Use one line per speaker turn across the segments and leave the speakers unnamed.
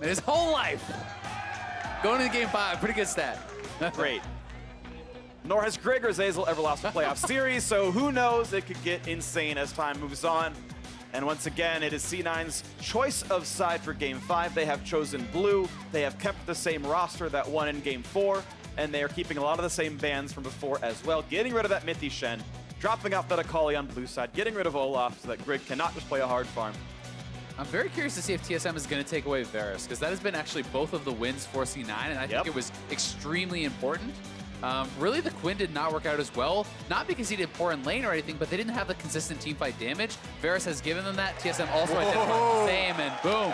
in his whole life. Going into game 5, pretty good stat.
Great. Nor has Greg or Zeyzal ever lost a playoff series, so who knows, it could get insane as time moves on. And once again, it is C9's choice of side for Game 5. They have chosen blue. They have kept the same roster that won in Game 4, and they are keeping a lot of the same bans from before as well, getting rid of that Mythi Shen, dropping off that Akali on blue side, getting rid of Olaf so that Greg cannot just play a hard farm.
I'm very curious to see if TSM is going to take away Varus, because that has been actually both of the wins for C9, and I think it was extremely important. Really, the Quinn did not work out as well, not because he did poor in lane or anything, but they didn't have the consistent teamfight damage. Varus has given them that. TSM also identified the same, and boom.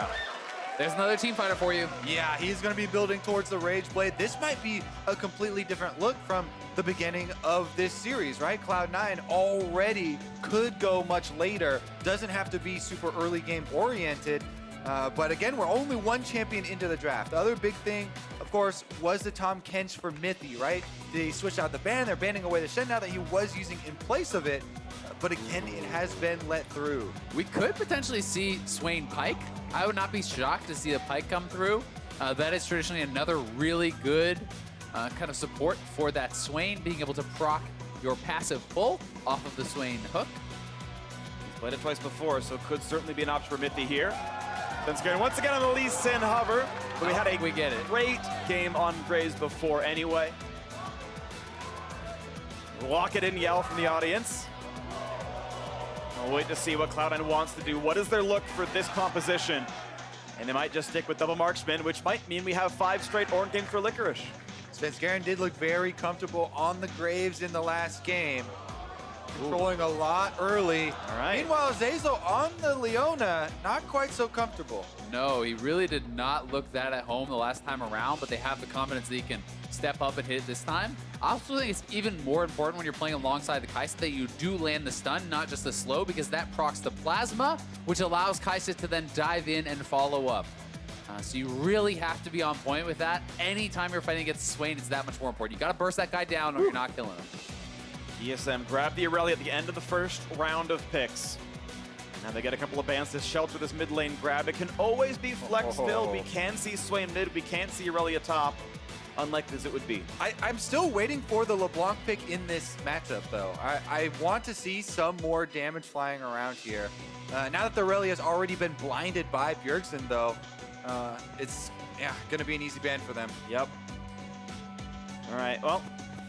There's another team fighter for you.
Yeah, he's going to be building towards the Rage Blade. This might be a completely different look from the beginning of this series, right? Cloud9 already could go much later. Doesn't have to be super early game oriented. But again, we're only one champion into the draft. The other big thing, of course, was the Tahm Kench for Mythi, right? They switched out the ban. They're banning away the Shen now that he was using in place of it. But again, it has been let through.
We could potentially see Swain Pike. I would not be shocked to see the Pike come through. That is traditionally another really good kind of support for that Swain, being able to proc your passive pull off of the Swain hook.
He's played it twice before, so could certainly be an option for Mythi here. Sensgaren once again on the Lee Sin hover, but we had a great game on Graves before anyway. Lock it in yell from the audience. We'll wait to see what Cloud9 wants to do. What is their look for this composition? And they might just stick with double marksman, which might mean we have 5 straight Ornn games for Licorice.
Svenskeren did look very comfortable on the Graves in the last game. Controlling a lot early.
All right.
Meanwhile, Zeyzal on the Leona, not quite so comfortable.
No, he really did not look that at home the last time around, but they have the confidence that he can step up and hit it this time. I also think it's even more important when you're playing alongside the Kai'Sa that you do land the stun, not just the slow, because that procs the plasma, which allows Kai'Sa to then dive in and follow up. So you really have to be on point with that. Anytime you're fighting against Swain, it's that much more important. You gotta burst that guy down or you're not killing him.
TSM grabbed the Irelia at the end of the first round of picks. Now they get a couple of bans to shelter this mid lane grab. It can always be flex build. We can see Swain mid, we can't see Irelia top, unlikely as it would be.
I'm still waiting for the LeBlanc pick in this matchup, though. I want to see some more damage flying around here. Now that the Irelia has already been blinded by Bjergsen, though, it's going to be an easy ban for them.
Yep. All right, well,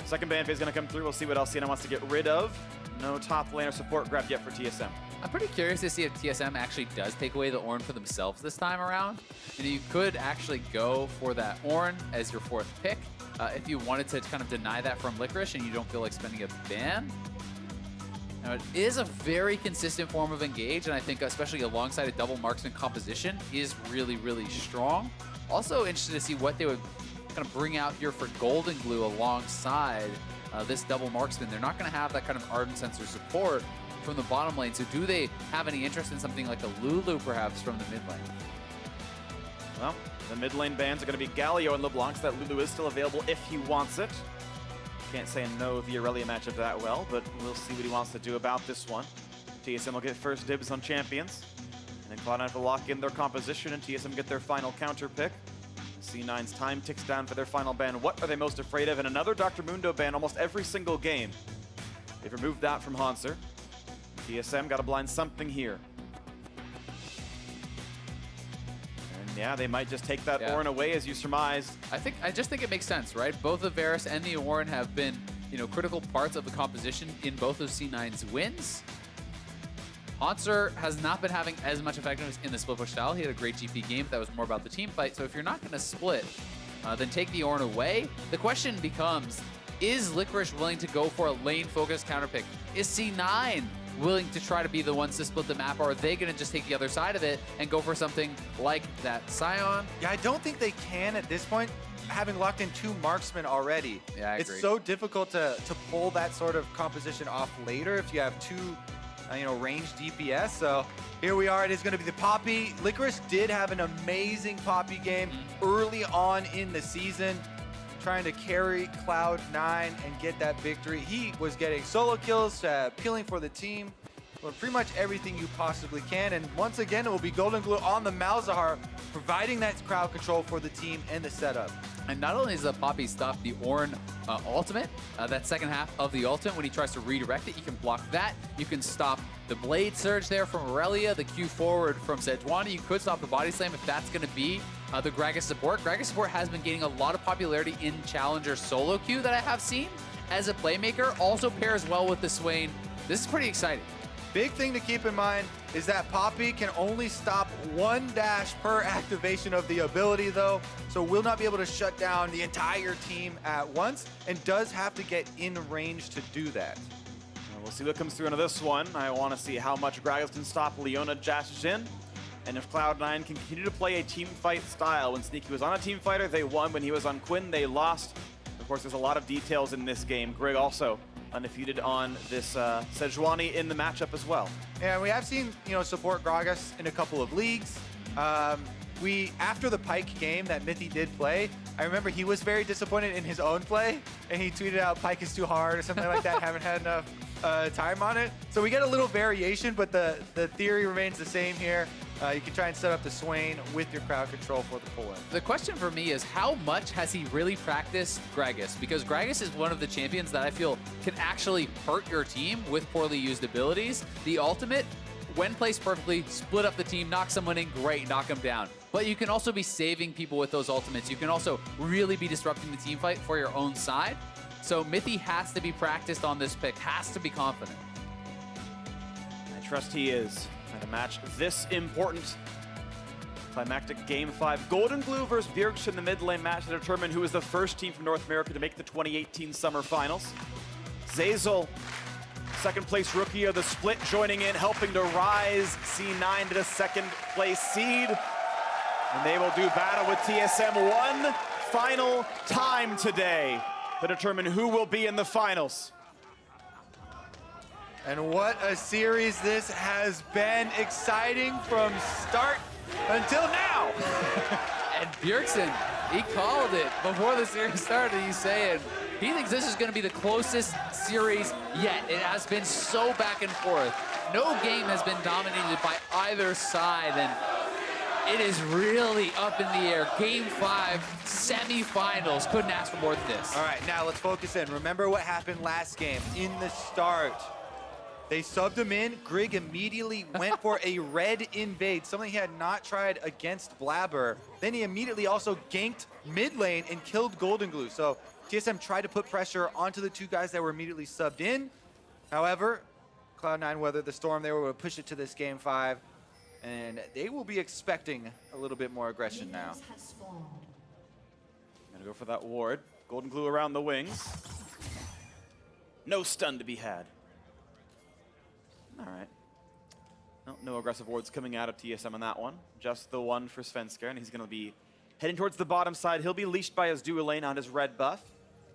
second ban phase is going to come through. We'll see what else Cena wants to get rid of. No top laner support grabbed yet for TSM.
I'm pretty curious to see if TSM actually does take away the Ornn for themselves this time around. And you could actually go for that Ornn as your 4th pick if you wanted to kind of deny that from Licorice and you don't feel like spending a ban. Now, it is a very consistent form of engage, and I think especially alongside a double marksman composition is really, really strong. Also interested to see what they would kind of bring out here for Golden Glue alongside this double marksman. They're not going to have that kind of Ardent Sensor support from the bottom lane, so do they have any interest in something like a Lulu perhaps from the mid lane?
Well, the mid lane bans are going to be Galio and LeBlanc, so that Lulu is still available if he wants it. Can't say no the Irelia matchup that well, but we'll see what he wants to do about this one. TSM will get first dibs on champions, and then Cloud9 will lock in their composition, and TSM get their final counter pick. C9's time ticks down for their final ban. What are they most afraid of? And another Dr. Mundo ban almost every single game. They've removed that from Hanser. TSM got to blind something here. And yeah, they might just take that Ornn away, as you surmised.
I just think it makes sense, right? Both the Varus and the Ornn have been, critical parts of the composition in both of C9's wins. Hanser has not been having as much effectiveness in the split push style. He had a great GP game, but that was more about the team fight. So if you're not going to split, then take the Ornn away. The question becomes, is Licorice willing to go for a lane-focused counterpick? Is C9 willing to try to be the ones to split the map, or are they going to just take the other side of it and go for something like that Scion?
Yeah, I don't think they can at this point, having locked in 2 marksmen already.
Yeah, I agree.
It's so difficult to pull that sort of composition off later if you have 2 ranged DPS. So here we are. It is going to be the Poppy. Licorice did have an amazing Poppy game early on in the season, trying to carry Cloud9 and get that victory. He was getting solo kills, peeling for the team. but pretty much everything you possibly can. And once again, it will be Golden Glue on the Malzahar, providing that crowd control for the team and the setup.
And not only does the Poppy stop the Ornn ultimate, that second half of the ultimate, when he tries to redirect it, you can block that. You can stop the Blade Surge there from Aurelia, the Q forward from Sejuani. You could stop the Body Slam if that's going to be the Gragas support. Gragas support has been gaining a lot of popularity in Challenger solo queue that I have seen as a playmaker. Also pairs well with the Swain. This is pretty exciting.
Big thing to keep in mind is that Poppy can only stop one dash per activation of the ability though, so will not be able to shut down the entire team at once and does have to get in range to do that.
We'll see what comes through into this one. I want to see how much Gragas can stop Leona Jin, and if Cloud9 can continue to play a team fight style. When Sneaky was on a team fighter, they won. When he was on Quinn, they lost. Of course, there's a lot of details in this game. Grig also undefeated on this Sejuani in the matchup as well.
Yeah, we have seen, support Gragas in a couple of leagues. After the Pyke game that Mithy did play, I remember he was very disappointed in his own play, and he tweeted out Pyke is too hard or something like that, haven't had enough time on it. So we get a little variation, but the theory remains the same here. You can try and set up the Swain with your crowd control for the pull-in.
The question for me is, how much has he really practiced Gragas? Because Gragas is one of the champions that I feel can actually hurt your team with poorly used abilities. The ultimate, when placed perfectly, split up the team, knock someone in, great, knock them down. But you can also be saving people with those ultimates. You can also really be disrupting the team fight for your own side. So Mithy has to be practiced on this pick, has to be confident.
I trust he is. At a match this important. Climactic Game 5. Golden Glue versus Bjergsen in the mid lane match to determine who is the first team from North America to make the 2018 Summer Finals. Zeyzal, second place rookie of the split, joining in, helping to rise C9 to the second place seed. And they will do battle with TSM one final time today to determine who will be in the finals.
And what a series this has been. Exciting from start until now.
And Bjergsen, he called it before the series started. He's saying he thinks this is going to be the closest series yet. It has been so back and forth. No game has been dominated by either side, and it is really up in the air. Game 5, semifinals. Couldn't ask for more than this.
All right, now let's focus in. Remember what happened last game in the start. They subbed him in. Grig immediately went for a red invade, something he had not tried against Blabber. Then he immediately also ganked mid lane and killed Golden Glue. So TSM tried to put pressure onto the two guys that were immediately subbed in. However, Cloud9 weathered the storm. They were able to push it to this Game 5, and they will be expecting a little bit more aggression now.
Gonna go for that ward. Golden Glue around the wings. No stun to be had. All right. No aggressive wards coming out of TSM on that one. Just the one for Svenskar, and he's going to be heading towards the bottom side. He'll be leashed by his dual lane on his red buff.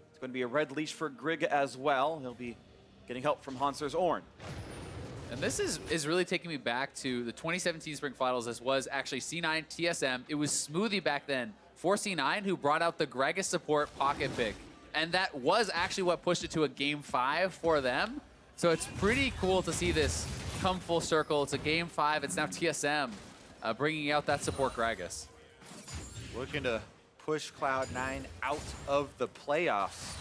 It's going to be a red leash for Grig as well. He'll be getting help from Hanser's Ornn.
And this is really taking me back to the 2017 Spring Finals. This was actually C9 TSM. It was Smoothie back then for C9 who brought out the Gragas support pocket pick. And that was actually what pushed it to a Game 5 for them. So it's pretty cool to see this come full circle. It's a Game 5. It's now TSM bringing out that support Gragas.
Looking to push Cloud9 out of the playoffs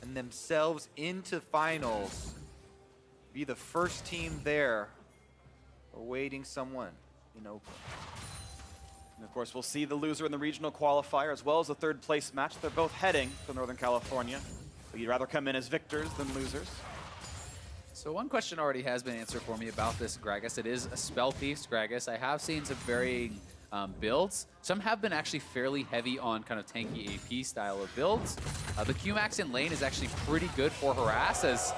and themselves into finals. Be the first team there awaiting someone in Oakland.
And of course, we'll see the loser in the regional qualifier as well as the third place match. They're both heading to Northern California. But you'd rather come in as victors than losers.
So one question already has been answered for me about this Gragas. It is a spell-pieced Gragas. I have seen some varying builds. Some have been actually fairly heavy on kind of tanky AP style of builds. The Q-Max in lane is actually pretty good for harass as,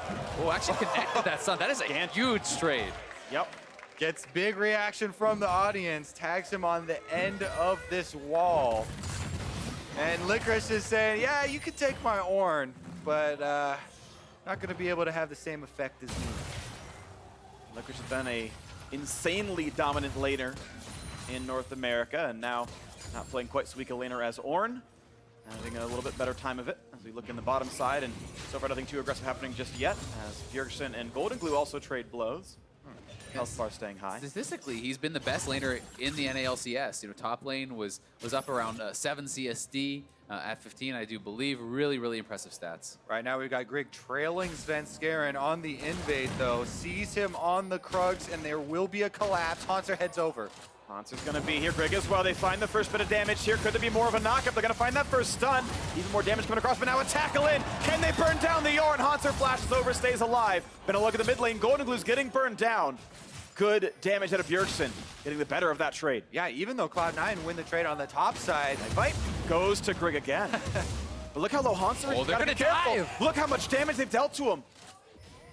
actually connected that stun. That is a huge trade.
Yep.
Gets big reaction from the audience, tags him on the end of this wall. And Licorice is saying, yeah, you can take my Ornn, but not going to be able to have the same effect as me.
Licorice has been a insanely dominant laner in North America, and now not playing quite so weak a laner as Ornn. Having a little bit better time of it as we look in the bottom side, and so far nothing too aggressive happening just yet, as Bjergsen and Golden Glue also trade blows. Health bar staying high.
Statistically, he's been the best laner in the NALCS. You know, top lane was up around 7 CSD at 15, I do believe. Really, really impressive stats.
Right now we've got Grig trailing Svenskeren on the invade though. Sees him on the Krugs and there will be a collapse. Haunter heads over.
Haunter's gonna be here. Grig as well. They find the first bit of damage here. Could there be more of a knockup? They're gonna find that first stun. Even more damage coming across, but now a tackle in. Can they burn down the Yorn? Haunter flashes over, stays alive. Been a look at the mid lane. Golden Glue's getting burned down. Good damage out of Bjergsen, getting the better of that trade.
Yeah, even though Cloud9 win the trade on the top side.
Fight goes to Grig again. But look how low Haunter is.
Oh, they're
Gotta
gonna
be careful.
dive.
Look how much damage they've dealt to him.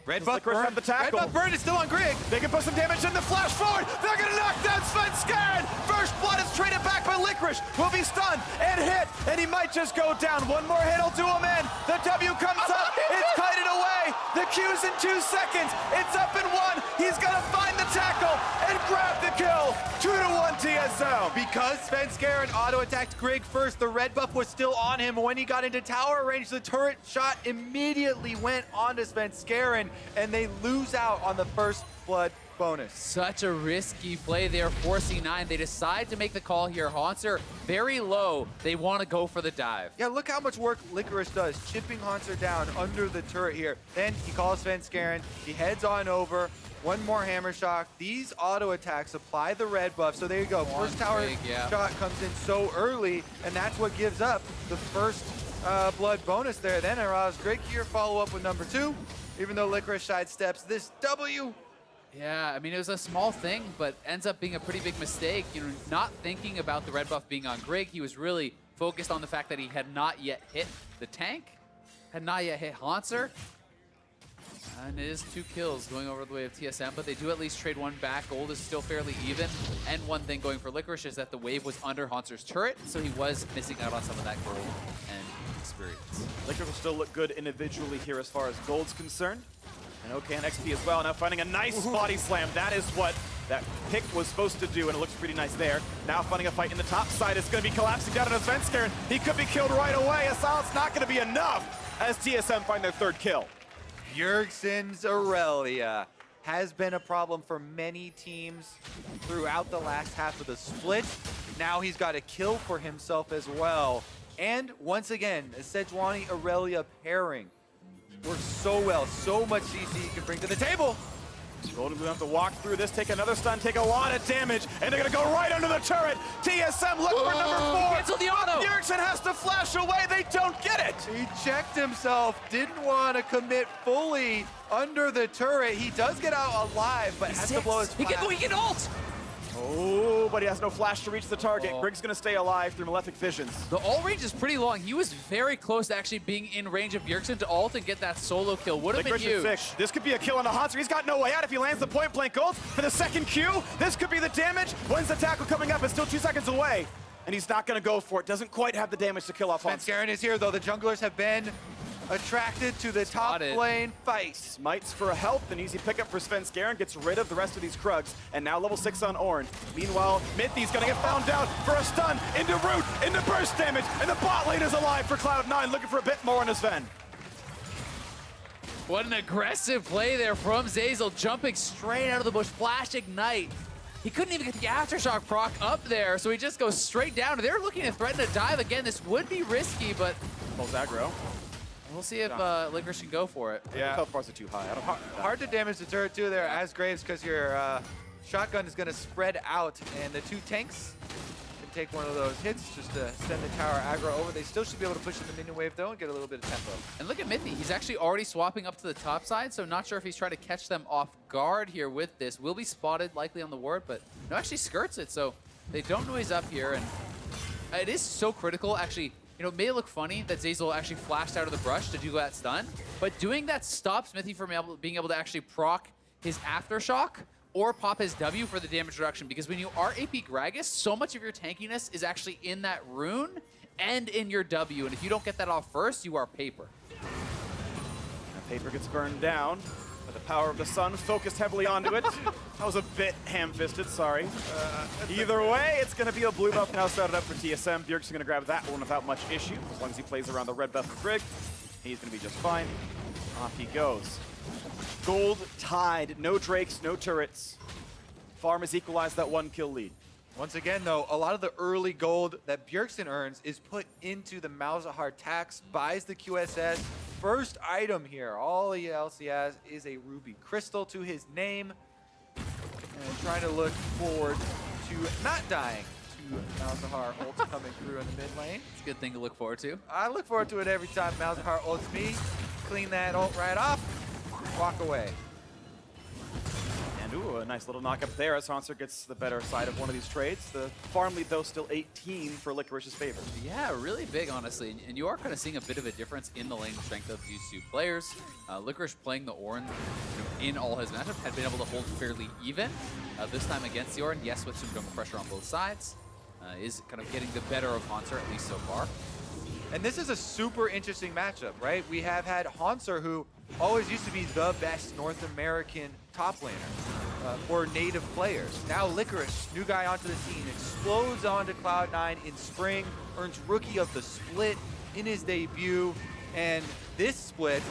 Red
Just
buff
like Chris
burn.
had the tackle.
Red buff burn is still on Grig.
They can put some damage in the flash forward. They're gonna knock down Svenskeren. First blood is traded back by Licorice. Will be stunned and hit, and he might just go down. One more hit will do him in. The W comes up. It's kited away. The Q's in 2 seconds. It's up in 1. He's gonna find the tackle and grab the kill. 2-1 TSM.
Because Svenskeren auto-attacked Grig first, the red buff was still on him. When he got into tower range, the turret shot immediately went onto Svenskeren, and they lose out on the first blood bonus.
Such a risky play there for C9. They decide to make the call here. Haunter very low. They want to go for the dive.
Yeah, look how much work Licorice does, chipping Haunter down under the turret here. Then he calls Svenskeren, he heads on over. One more hammer shock. These auto attacks apply the red buff. So there you go. First tower shot comes in so early, and that's what gives up the first blood bonus there. Then Araz Grig here follow up with number 2, even though Licorice sidesteps this W.
Yeah, I mean, it was a small thing, but ends up being a pretty big mistake. You know, not thinking about the red buff being on Grig, he was really focused on the fact that he had not yet hit the tank, had not yet hit Haunter. And it is 2 kills going over the way of TSM, but they do at least trade one back. Gold is still fairly even. And one thing going for Licorice is that the wave was under Haunter's turret, so he was missing out on some of that gold and experience.
Licorice will still look good individually here as far as Gold's concerned. And OK and XP as well. Now finding a nice body slam. That is what that pick was supposed to do, and it looks pretty nice there. Now finding a fight in the top side. It's going to be collapsing down on Svenskeren. He could be killed right away. A silence not going to be enough as TSM find their 3rd kill.
Bjergsen's Aurelia has been a problem for many teams throughout the last half of the split. Now he's got a kill for himself as well. And once again, a Sejuani Aurelia pairing works so well. So much CC he can bring to the table.
Golden Glue have to walk through this, take another stun, take a lot of damage, and they're gonna go right under the turret. TSM look for number 4.
Cancel the auto.
Bjergsen has to flash away. They don't get it.
He checked himself, didn't want to commit fully under the turret. He does get out alive, but has to blow his flash.
He can ult!
Oh, but he has no flash to reach the target. Grig's gonna stay alive through Malefic Visions.
The ult range is pretty long. He was very close to actually being in range of Bjergsen to ult and get that solo kill. Would have been huge.
This could be a kill on the Haunter. He's got no way out if he lands the point blank ult for the 2nd Q. This could be the damage. When's the tackle coming up? It's still 2 seconds away. And he's not gonna go for it. Doesn't quite have the damage to kill off Haunter.
Svenskeren is here though. The junglers have been attracted to the top lane fight.
Smites for a health, an easy pickup for Svenskeren, gets rid of the rest of these Krugs, and now level 6 on Ornn. Meanwhile, Mithy's gonna get found out for a stun into root, into burst damage, and the bot lane is alive for Cloud9, looking for a bit more on his Sven.
What an aggressive play there from Zeyzal, jumping straight out of the bush, flash ignite. He couldn't even get the aftershock proc up there, so he just goes straight down. They're looking to threaten a dive again. This would be risky, but
Pulls aggro.
we'll see if Licorice can go for it.
Yeah.
Health bars are too high. I don't
Hard to damage the turret too there as Graves because your shotgun is going to spread out, and the 2 tanks can take one of those hits just to send the tower aggro over. They still should be able to push in the minion wave though and get a little bit of tempo.
And look at Mithy. He's actually already swapping up to the top side, so not sure if he's trying to catch them off guard here with this. Will be spotted likely on the ward, but no, actually skirts it, so they don't know he's up here. And it is so critical, actually. You know, it may look funny that Zeyzal actually flashed out of the brush to do that stun, but doing that stops Mithy from being able to actually proc his aftershock or pop his W for the damage reduction, because when you are AP Gragas, so much of your tankiness is actually in that rune and in your W, and if you don't get that off first, you are paper.
That paper gets burned down, but the power of the sun focused heavily onto it. That was a bit ham-fisted, sorry. Either way, it's going to be a blue buff now started up for TSM. Bjergsen's going to grab that one without much issue. As long as he plays around the red buff of Grig, he's going to be just fine. Off he goes. Gold tied, no Drakes, no turrets. Farm has equalized that 1-kill lead.
Once again, though, a lot of the early gold that Bjergsen earns is put into the Malzahar tax, buys the QSS. First item here, all the LCS is a ruby crystal to his name. And trying to look forward to not dying to Malzahar ult coming through in the mid lane.
It's a good thing to look forward to.
I look forward to it every time Malzahar ults me. Clean that ult right off, walk away.
And ooh, a nice little knock up there as Hanser gets the better side of one of these trades. The farm lead, though, still 18 for Licorice's favor.
Yeah, really big, honestly. And you are kind of seeing a bit of a difference in the lane strength of these two players. Licorice playing the Ornn in all his matchups had been able to hold fairly even. This time against the Ornn, yes, with some jungle pressure on both sides. Is kind of getting the better of Hanser, at least so far.
And this is a super interesting matchup, right? We have had Hanser, who always used to be the best North American top laner for native players. Now Licorice, new guy onto the team, explodes onto Cloud9 in spring, earns Rookie of the Split in his debut, and this split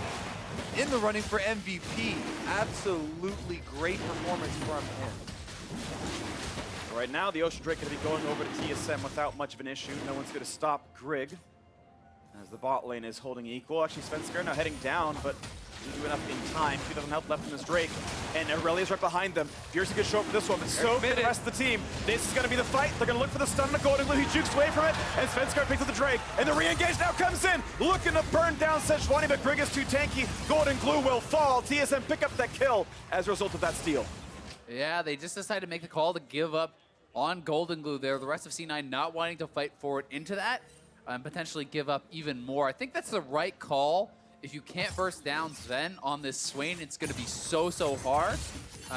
in the running for MVP. Absolutely great performance from him.
Right now, the Ocean Drake going to be going over to TSM without much of an issue. No one's going to stop Grig, as the bot lane is holding equal. Actually, Svenskar now heading down, but didn't do enough in time. 2,000 health left in this Drake, and Aurelia's right behind them. Bjergsen gets show up for this one, but so for the rest of the team. This is going to be the fight. They're going to look for the stun on the Golden Glue. He jukes away from it, and Svenskar picks up the Drake, and the re-engage now comes in, looking to burn down Sejuani, but Grig is too tanky. Golden Glue will fall. TSM pick up that kill as a result of that steal.
Yeah, they just decided to make the call to give up on Golden Glue there. The rest of C9 not wanting to fight forward into that and potentially give up even more. I think that's the right call. If you can't burst down Sven on this Swain, it's going to be so hard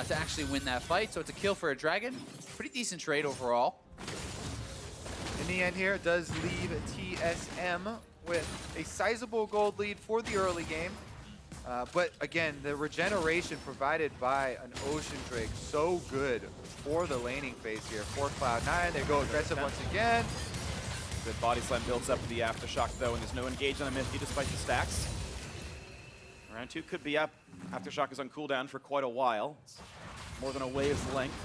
to actually win that fight. So it's a kill for a Dragon. Pretty decent trade overall.
In the end here, it does leave TSM with a sizable gold lead for the early game. But again, the regeneration provided by an Ocean Drake, so good for the laning phase here for Cloud9. They go aggressive once again.
Good body slam builds up the Aftershock, though, and there's no engage on a Mithy despite the stacks. Round 2 could be up. Aftershock is on cooldown for quite a while. It's more than a wave's length.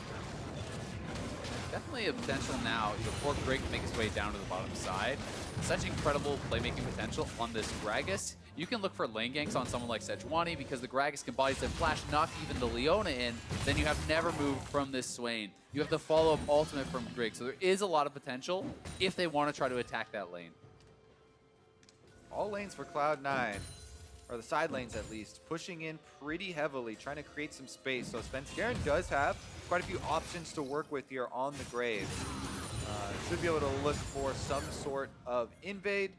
Definitely a potential now, for Greg to make his way down to the bottom side. Such incredible playmaking potential on this Gragas. You can look for lane ganks on someone like Sejuani because the Gragas can body slam flash, knock even the Leona in. Then you have never moved from this Swain. You have the follow-up ultimate from Greg. So there is a lot of potential if they want to try to attack that lane.
All lanes for Cloud9, or the side lanes at least, pushing in pretty heavily, trying to create some space. So Svenskar does have quite a few options to work with here on the Grave. Should be able to look for some sort of invade.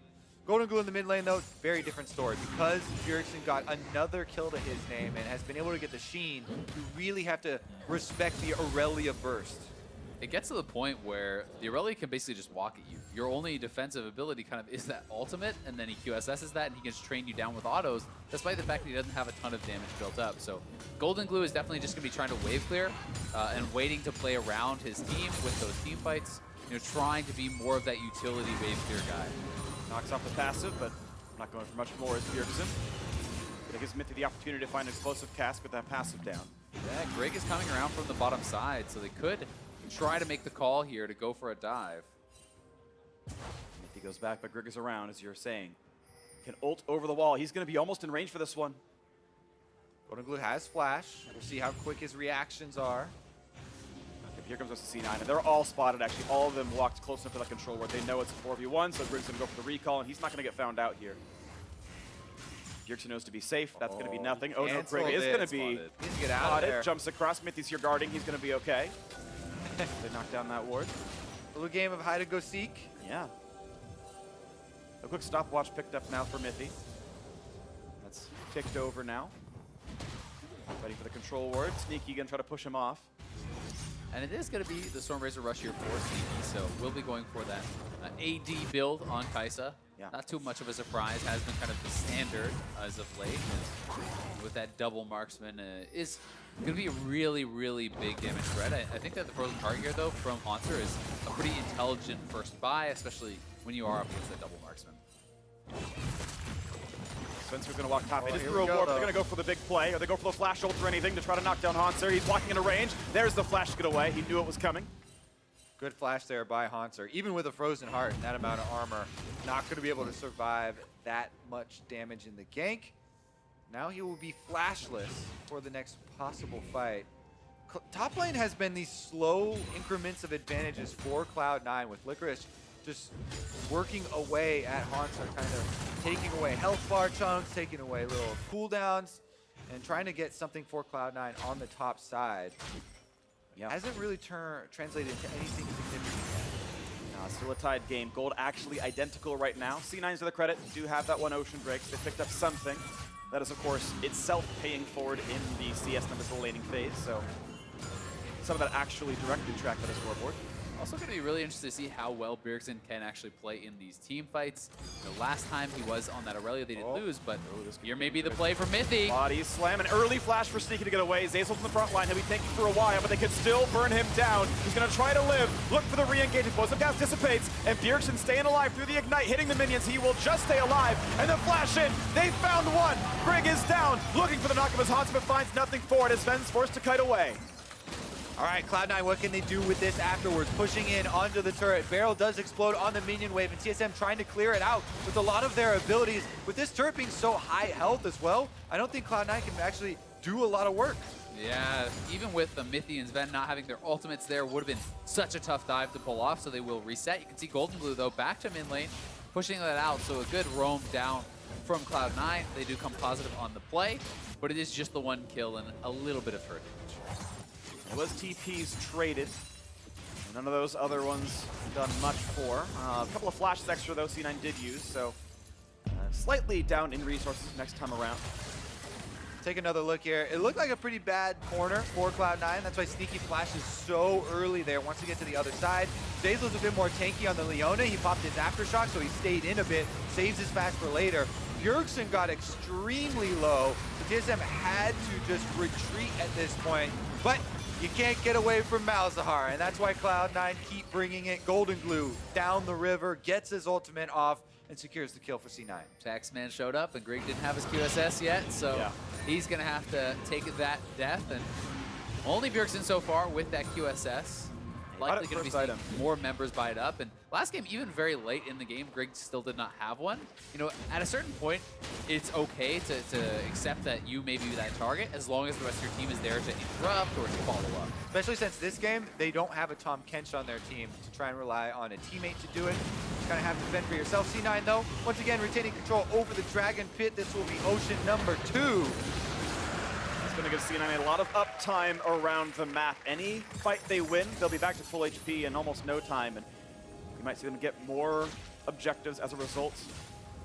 Golden Glue in the mid lane, though, very different story. Because Bjergsen got another kill to his name and has been able to get the Sheen, you really have to respect the Aurelia burst.
It gets to the point where the Aurelia can basically just walk at you. Your only defensive ability kind of is that ultimate, and then he QSS's that, and he can just train you down with autos, despite the fact that he doesn't have a ton of damage built up. So Golden Glue is definitely just going to be trying to wave clear and waiting to play around his team with those team fights, trying to be more of that utility wave clear guy.
Knocks off the passive, but not going for much more as Bjergsen. But it gives Mithy the opportunity to find an explosive cast with that passive down.
Yeah, Greg is coming around from the bottom side, so they could try to make the call here to go for a dive.
Mithy goes back, but Greg is around, as you're saying. Can ult over the wall. He's going to be almost in range for this one.
Golden Glue has flash. We'll see how quick his reactions are.
Here comes us to C9, and they're all spotted, actually. All of them walked close enough to that control where they know it's a 4v1, so Grig's gonna go for the recall, and he's not gonna get found out here. Bjergsen knows to be safe. That's gonna be nothing. Oh no, Grig is gonna be
Needs to get out of there.
Jumps across, Mithy's here guarding, he's gonna be okay. They knock down that ward.
A little game of hide and go seek.
Yeah. A quick stopwatch picked up now for Mithy. That's ticked over now. Ready for the control ward. Sneaky gonna try to push him off.
And it is going to be the Stormrazor rush here for Sneaky, so we'll be going for that AD build on Kai'Sa.
Yeah.
Not too much of a surprise, has been kind of the standard as of late. And with that double marksman is going to be a really big damage threat. I think that the frozen target here, though, from Hanser is a pretty intelligent first buy, especially when you are up against that double marksman.
Spencer's going to walk top.
Oh,
It is
here
through a
we go,
warp. They're
though.
going to go for the big play, or they go for the flash ult or anything to try to knock down Hanser. He's walking into range. There's the flash to get away. He knew it was coming.
Good flash there by Hanser. Even with a frozen heart and that amount of armor, not going to be able to survive that much damage in the gank. Now he will be flashless for the next possible fight. Top lane has been these slow increments of advantages for Cloud9, with Licorice just working away at Hanser, kind of taking away health bar chunks, taking away little cooldowns, and trying to get something for Cloud9 on the top side.
Yeah.
Hasn't really translated into anything significant yet.
Still a tied game. Gold actually identical right now. C9's to the credit, do have that one Ocean Breaks. They picked up something. That is, of course, itself paying forward in the CS number laning phase, so some of that actually directly tracked on the scoreboard.
Also going to be really interested to see how well Bjergsen can actually play in these team fights. The last time he was on that Aurelia, they did lose, but here may be the play for Mithy.
Body slam, an early flash for Sneaky to get away. Zazel's in the front line. He'll be tanking for a while, but they could still burn him down. He's going to try to live, look for the re-engage. Explosive gas dissipates, and Bjergsen staying alive through the ignite, hitting the minions. He will just stay alive, and the flash in. They found one. Greg is down, looking for the knock of his Hans, but finds nothing for it as Sven's forced to kite away.
All right, Cloud9, what can they do with this afterwards? Pushing in onto the turret. Barrel does explode on the minion wave, and TSM trying to clear it out with a lot of their abilities. With this turret being so high health as well, I don't think Cloud9 can actually do a lot of work.
Yeah, even with the Mithy and Sven not having their ultimates there, would have been such a tough dive to pull off, so they will reset. You can see Golden Blue, though, back to mid lane, pushing that out, so a good roam down from Cloud9. They do come positive on the play, but it is just the one kill and a little bit of hurt damage.
It was TPs traded. None of those other ones done much for. A couple of flashes extra, though, C9 did use, so slightly down in resources next time around.
Take another look here. It looked like a pretty bad corner for Cloud9. That's why Sneaky flashes so early there once you get to the other side. Zazel's a bit more tanky on the Leona. He popped his Aftershock, so he stayed in a bit, saves his fast for later. Bjergsen got extremely low. The TSM had to just retreat at this point, but you can't get away from Malzahar, and that's why Cloud9 keep bringing it. Golden Glue down the river, gets his ultimate off, and secures the kill for C9.
Taxman showed up, and Greg didn't have his QSS yet, so he's going to have to take that death. And only Bjergsen so far with that QSS. Likely going to be seeing more members buy it up. And last game, even very late in the game, Greg still did not have one. You know, at a certain point, it's okay to accept that you may be that target as long as the rest of your team is there to interrupt or to follow up.
Especially since this game, they don't have a Tom Kench on their team to try and rely on a teammate to do it. You kind of have to fend for yourself. C9, though, once again, retaining control over the Dragon Pit. This will be Ocean number 2.
Going to give C9 a lot of uptime around the map. Any fight they win, they'll be back to full HP in almost no time, and you might see them get more objectives as a result.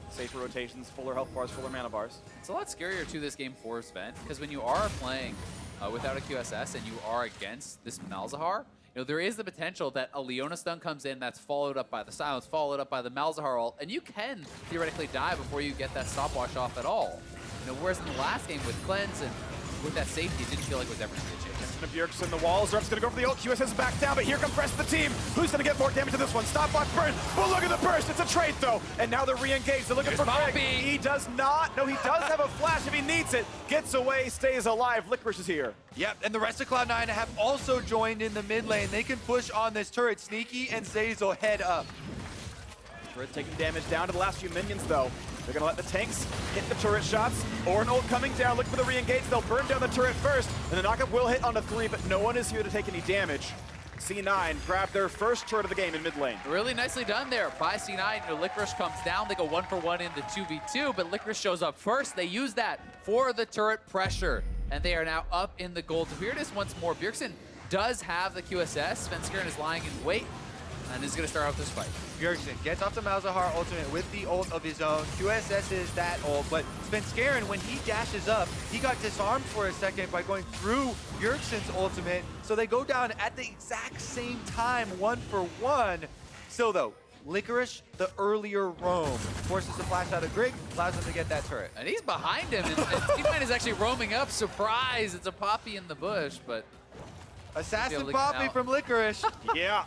Safer rotations, fuller health bars, fuller mana bars.
It's a lot scarier to this game for Sven, because when you are playing without a QSS and you are against this Malzahar, you know, there is the potential that a Leona stun comes in that's followed up by the silence, followed up by the Malzahar ult, and you can theoretically die before you get that stopwatch off at all. You know, whereas in the last game with Cleanse and with that safety, it didn't feel like it was ever going to be a chase.
Bjergsen, the walls. Zerf's going to go for the ult. QSS is back down, but here comes the rest of the team. Who's going to get more damage to this one? Stopwatch burn. Oh, look at the burst. It's a trade, though. And now they're re-engaged. They're looking for Greg. He does not. No, he does have a flash if he needs it. Gets away, stays alive. Licorice is here.
Yep, and the rest of Cloud9 have also joined in the mid lane. They can push on this turret. Sneaky and Zazel head up.
Turret taking damage down to the last few minions, though. They're going to let the tanks hit the turret shots. Or an ult coming down, look for the re-engage. They'll burn down the turret first, and the knockup will hit on the 3, but no one is here to take any damage. C9 grab their first turret of the game in mid lane.
Really nicely done there by C9. You know, Licorice comes down. They go 1-for-1 in the 2v2, but Licorice shows up first. They use that for the turret pressure, and they are now up in the gold. So here it is once more. Bjergsen does have the QSS. Svenskeren is lying in wait and is going to start out this fight.
Bjergsen gets off the Malzahar ultimate with the ult of his own. QSS is that ult, but Svenskeren, when he dashes up, he got disarmed for a second by going through Bjergsen's ultimate, so they go down at the exact same time, 1-for-1. Still though, Licorice, the earlier roam, forces a flash out of Greg, allows him to get that turret.
And he's behind him, and T-Man is actually roaming up. Surprise, it's a Poppy in the bush, but...
Assassin Poppy from Licorice.
Yeah.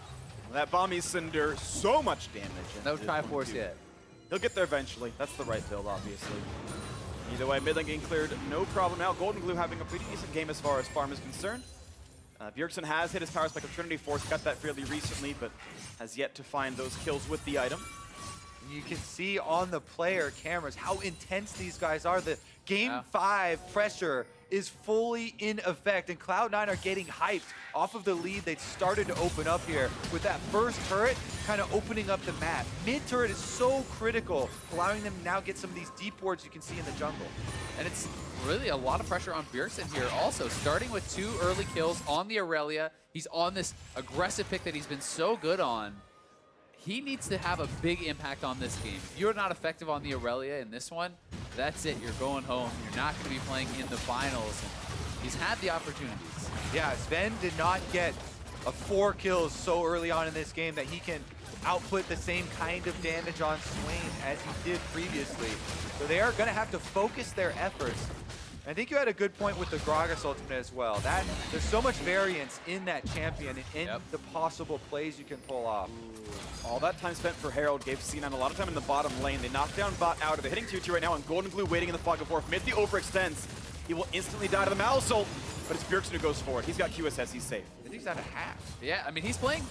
That Bomby Cinder, so much damage.
No Triforce yet.
He'll get there eventually. That's the right build, obviously. Either way, mid lane getting cleared, no problem now. Golden Glue having a pretty decent game as far as farm is concerned. Bjergsen has hit his power spike of Trinity Force, got that fairly recently, but has yet to find those kills with the item.
You can see on the player cameras how intense these guys are. The Game 5 pressure is fully in effect, and Cloud9 are getting hyped off of the lead they started to open up here with that first turret kind of opening up the map. Mid turret is so critical, allowing them to now get some of these deep wards you can see in the jungle.
And it's really a lot of pressure on Bjergsen here also, starting with 2 early kills on the Aurelia. He's on this aggressive pick that he's been so good on. He needs to have a big impact on this game. If you're not effective on the Aurelia in this one, that's it. You're going home. You're not going to be playing in the finals. And he's had the opportunities.
Yeah, Sven did not get 4 kills so early on in this game that he can output the same kind of damage on Swain as he did previously. So they are going to have to focus their efforts. I think you had a good point with the Gragas ultimate as well. There's so much variance in that champion and in the possible plays you can pull off.
All that time spent for Herald gave C9 a lot of time in the bottom lane. They knocked down bot out. They're hitting 2-2 right now, and Golden Glue waiting in the fog of war. Mid the overextends. He will instantly die to the Malsult, but it's Bjergsen who goes forward. He's got QSS, he's safe.
I think he's at a half.
Yeah, I mean, he's playing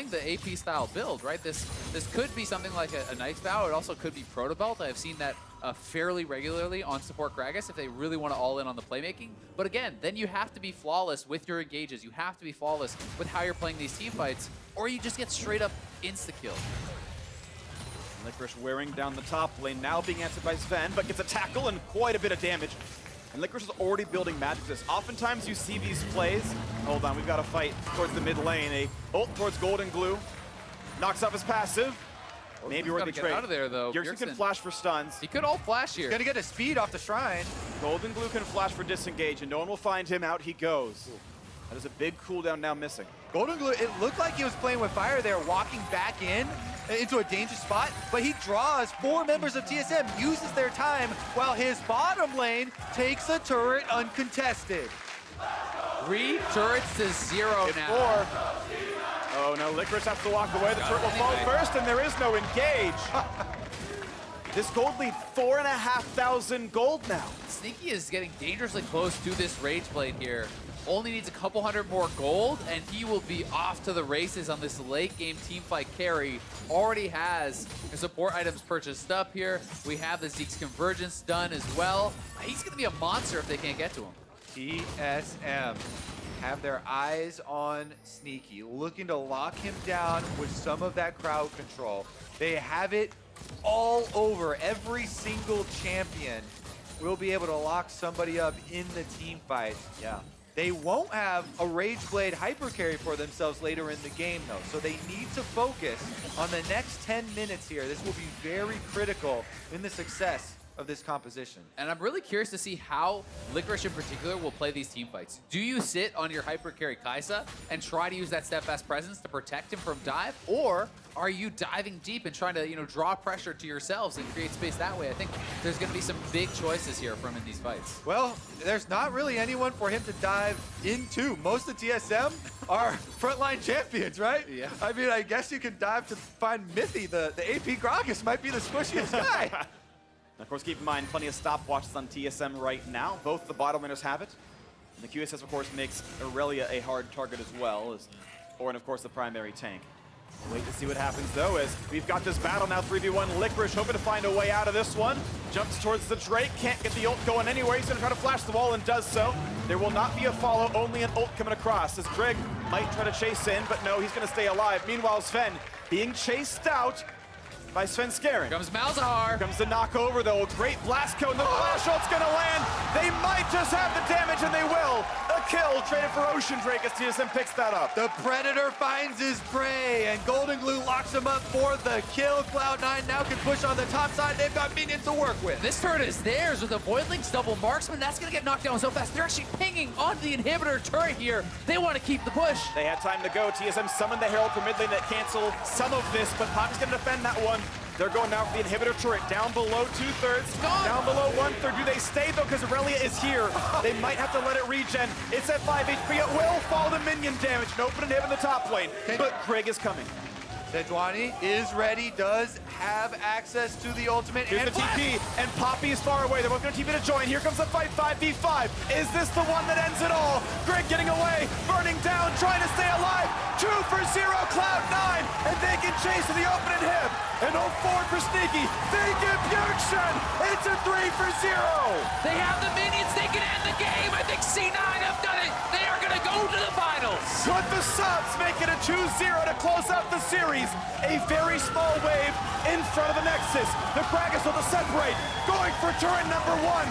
the AP style build, right? This could be something like a Knight's Vow. It also could be Proto Belt. I've seen that fairly regularly on support Gragas if they really want to all in on the playmaking. But again, then you have to be flawless with your engages. You have to be flawless with how you're playing these team fights, or you just get straight up insta-kill.
Licorice wearing down the top lane, now being answered by Sven, but gets a tackle and quite a bit of damage. And Licorice is already building magic resist. Oftentimes you see these plays. Hold on, we've got to fight towards the mid lane. A ult towards Golden Glue. Knocks off his passive. Maybe we're going to trade.
Out of there, though.
Bjergsen can flash for stuns.
He could ult flash here.
He's going to get a speed off the Shrine.
Golden Glue can flash for disengage, and no one will find him. Out he goes. That is a big cooldown now missing.
Golden Glue, it looked like he was playing with fire there, walking back into a dangerous spot, but he draws 4 members of TSM, uses their time, while his bottom lane takes a turret uncontested.
3 turrets to 0
it's
now.
4. Oh no, Licorice has to walk away. The turret will fall first, and there is no engage. This gold lead, 4,500 gold now.
Sneaky is getting dangerously close to this Rage Blade here. Only needs a couple hundred more gold, and he will be off to the races on this late game teamfight carry. Already has his support items purchased up here. We have the Zeke's Convergence done as well. He's going to be a monster if they can't get to him.
TSM have their eyes on Sneaky, looking to lock him down with some of that crowd control. They have it all over. Every single champion will be able to lock somebody up in the team fight.
Yeah.
They won't have a Rage Blade hyper carry for themselves later in the game, though. So they need to focus on the next 10 minutes here. This will be very critical in the success of this composition.
And I'm really curious to see how Licorice in particular will play these team fights. Do you sit on your hyper carry Kai'Sa and try to use that steadfast presence to protect him from dive? Or are you diving deep and trying to, draw pressure to yourselves and create space that way? I think there's going to be some big choices here from in these fights.
Well, there's not really anyone for him to dive into. Most of TSM are frontline champions, right?
Yeah.
I mean, I guess you can dive to find Mithy. The AP Gragas might be the squishiest guy.
Of course, keep in mind, plenty of stopwatches on TSM right now. Both the bottom laners have it. And the QSS, of course, makes Aurelia a hard target as well, as Orin, of course, the primary tank. Wait to see what happens, though, as we've got this battle now, 3v1. Licorice hoping to find a way out of this one. Jumps towards the Drake, can't get the ult going anywhere. He's gonna try to flash the wall and does so. There will not be a follow, only an ult coming across, as Greg might try to chase in, but no, he's gonna stay alive. Meanwhile, Sven being chased out by Sven Skaring.
Comes Malzahar.
Comes the knock-over, though. Great blast cone. The flash ult's gonna land. They might just have the damage, and they will. A kill traded for Ocean Drake as TSM picks that up.
The Predator finds his prey, and Golden Glue locks him up for the kill. Cloud9 now can push on the top side. They've got minions to work with.
This turret is theirs with a Voidlink's double marksman. That's going to get knocked down so fast. They're actually pinging on the inhibitor turret here. They want to keep the push.
They had time to go. TSM summoned the Herald from mid lane that cancel some of this, but Poppy's gonna defend that one. They're going now for the inhibitor turret, down below 2/3, down below 1/3. Do they stay though, because Aurelia is here. They might have to let it regen. It's at 5 HP, it will fall to minion damage. An open inhib in the top lane, but Greg is coming.
Sejuani is ready, does have access to the ultimate.
Here's
and
the TP, and Poppy is far away. They're both going to TP to join. Here comes the fight, 5v5. Is this the one that ends it all? Greg getting away, burning down, trying to stay alive. 2 for 0, Cloud9, and they can chase to the open and hip. And 0-4 for Sneaky. They get Bjergsen. It's a 3 for 0.
They have the minions, they can end the game. I think C9 have done it. They are going to go to the finals.
Could the subs make it a 2-0 to close out the series? A very small wave in front of the Nexus. The Kragus will separate, going for turret number 1.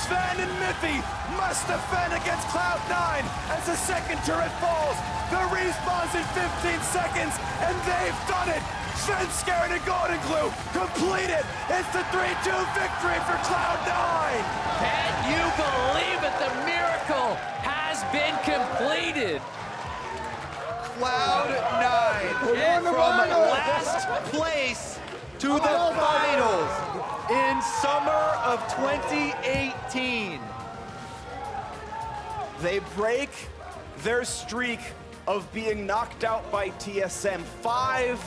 Sven and Miffy must defend against Cloud9 as the second turret falls. The respawns in 15 seconds, and they've done it. Sven scared and Golden Glue completed. It's the 3-2 victory for Cloud9.
Can you believe it? The miracle has been completed.
Cloud9 from last place to the finals in summer of 2018.
They break their streak of being knocked out by TSM. 5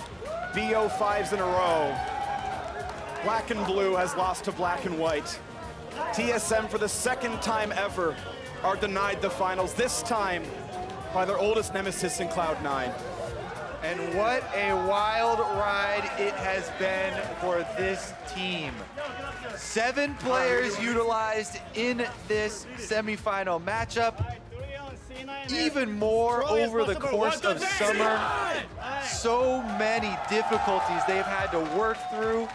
BO5s in a row. Black and Blue has lost to Black and White. TSM, for the second time ever, are denied the finals, this time by their oldest nemesis in Cloud9.
And what a wild ride it has been for this team. 7 players utilized in this semifinal matchup. Even more over the course of summer. So many difficulties they've had to work through.